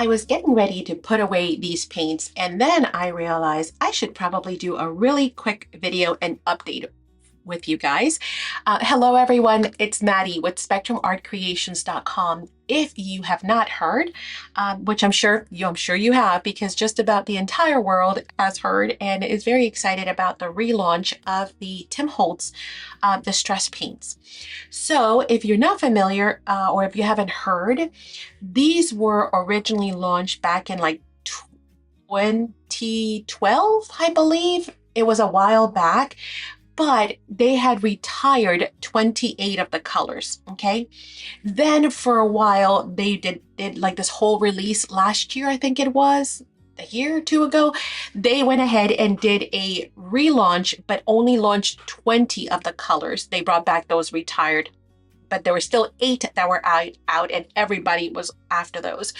I was getting ready to put away these paints, and then I realized I should probably do a really quick video and update with you guys. Hello everyone, it's Maddie with SpectrumArtCreations.com. If you have not heard, which I'm sure you have, because just about the entire world has heard and is very excited about the relaunch of the Tim Holtz distress paints. So if you're not familiar or if you haven't heard, these were originally launched back in like 2012, I believe. It was a while back, but they had retired 28 of the colors, okay? Then for a while, they did like this whole release last year, I think it was, a year or two ago. They went ahead and did a relaunch, but only launched 20 of the colors. They brought back those retired, but there were still 8 that were out, and everybody was after those,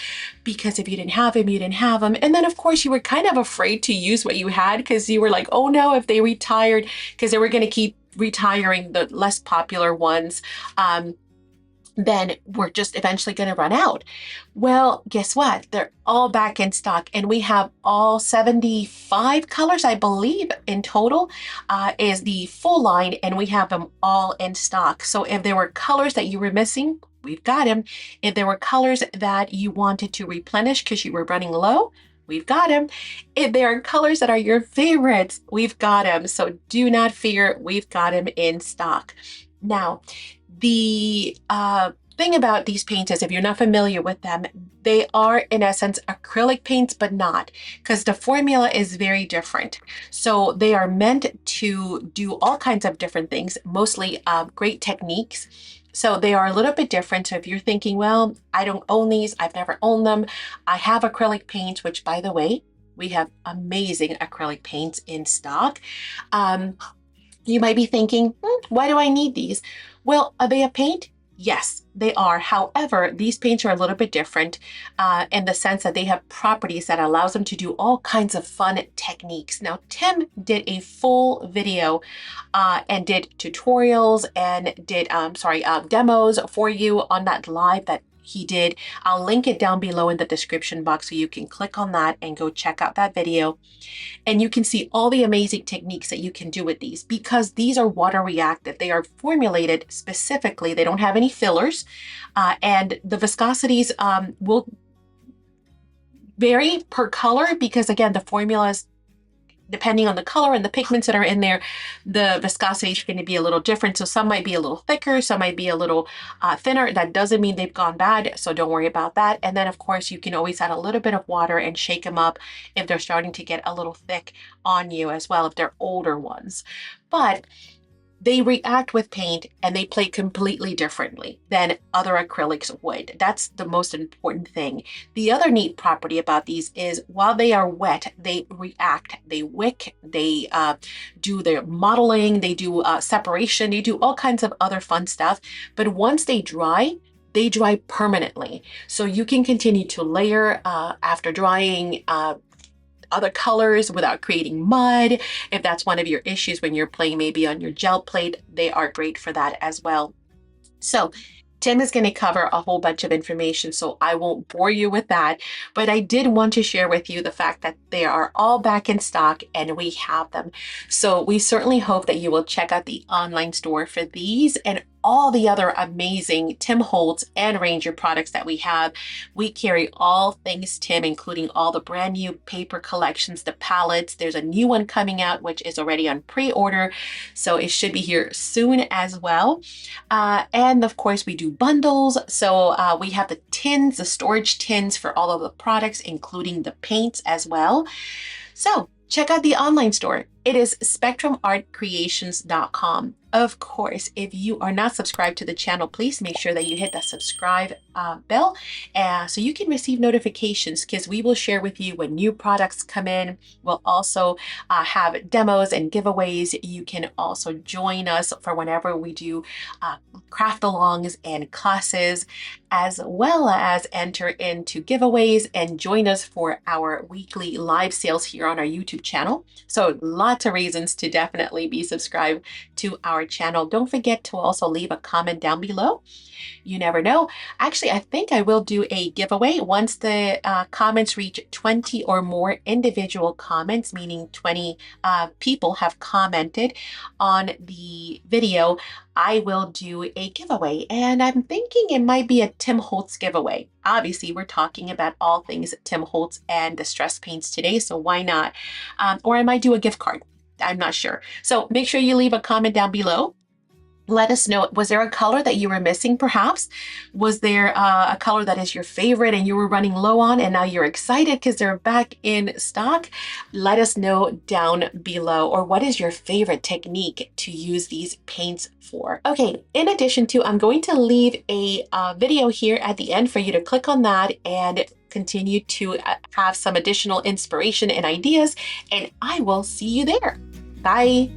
because if you didn't have them, you didn't have them. And then of course you were kind of afraid to use what you had, because you were like, oh no, if they retired, because they were going to keep retiring the less popular ones, then we're just eventually going to run out. Well, guess what? They're all back in stock, and we have all 75 colors, I believe, in total is the full line, and we have them all in stock. So if there were colors that you were missing, we've got them. If there were colors that you wanted to replenish because you were running low, we've got them. If there are colors that are your favorites, we've got them. So do not fear, we've got them in stock. Now, the thing about these paints is, if you're not familiar with them, they are in essence acrylic paints, but not, because the formula is very different. So they are meant to do all kinds of different things, mostly great techniques. So they are a little bit different. So if you're thinking, well, I don't own these, I've never owned them, I have acrylic paints, which by the way, we have amazing acrylic paints in stock. You might be thinking, why do I need these? Well, are they a paint? Yes, they are. However, these paints are a little bit different in the sense that they have properties that allows them to do all kinds of fun techniques. Now, Tim did a full video and did tutorials and did, demos for you on that live that he did. I'll link it down below in the description box so you can click on that and go check out that video. And you can see all the amazing techniques that you can do with these, because these are water reactive. They are formulated specifically. They don't have any fillers, and the viscosities will vary per color, because again, the formula is depending on the color and the pigments that are in there, the viscosity is going to be a little different. So some might be a little thicker, some might be a little thinner. That doesn't mean they've gone bad, so don't worry about that. And then of course you can always add a little bit of water and shake them up if they're starting to get a little thick on you as well, if they're older ones. But they react with paint and they play completely differently than other acrylics would. That's the most important thing. The other neat property about these is, while they are wet, they react, they wick, they do their modeling, they do separation, they do all kinds of other fun stuff. But once they dry permanently. So you can continue to layer after drying other colors without creating mud. If that's one of your issues when you're playing maybe on your gel plate, they are great for that as well. So Tim is going to cover a whole bunch of information, so I won't bore you with that, but I did want to share with you the fact that they are all back in stock and we have them. So we certainly hope that you will check out the online store for these and all the other amazing Tim Holtz and Ranger products that we have. We carry all things Tim, including all the brand new paper collections, the palettes. There's a new one coming out, which is already on pre-order, so it should be here soon as well. And of course, we do bundles. So we have the tins, the storage tins for all of the products, including the paints as well. So check out the online store. It is SpectrumArtCreations.com. Of course, if you are not subscribed to the channel, please make sure that you hit that subscribe bell so you can receive notifications, because we will share with you when new products come in. We'll also have demos and giveaways. You can also join us for whenever we do craft alongs and classes, as well as enter into giveaways and join us for our weekly live sales here on our YouTube channel. So lots lots of reasons to definitely be subscribed to our channel. Don't forget to also leave a comment down below. You never know. Actually, I think I will do a giveaway once the comments reach 20 or more individual comments, meaning 20 people have commented on the video. I will do a giveaway, and I'm thinking it might be a Tim Holtz giveaway. Obviously, we're talking about all things Tim Holtz and distress paints today, so why not? Or I might do a gift card. I'm not sure. So make sure you leave a comment down below. Let us know, was there a color that you were missing perhaps? Was there a color that is your favorite and you were running low on and now you're excited because they're back in stock? Let us know down below. Or what is your favorite technique to use these paints for? Okay, in addition to, I'm going to leave a video here at the end for you to click on that and continue to have some additional inspiration and ideas, and I will see you there. Bye.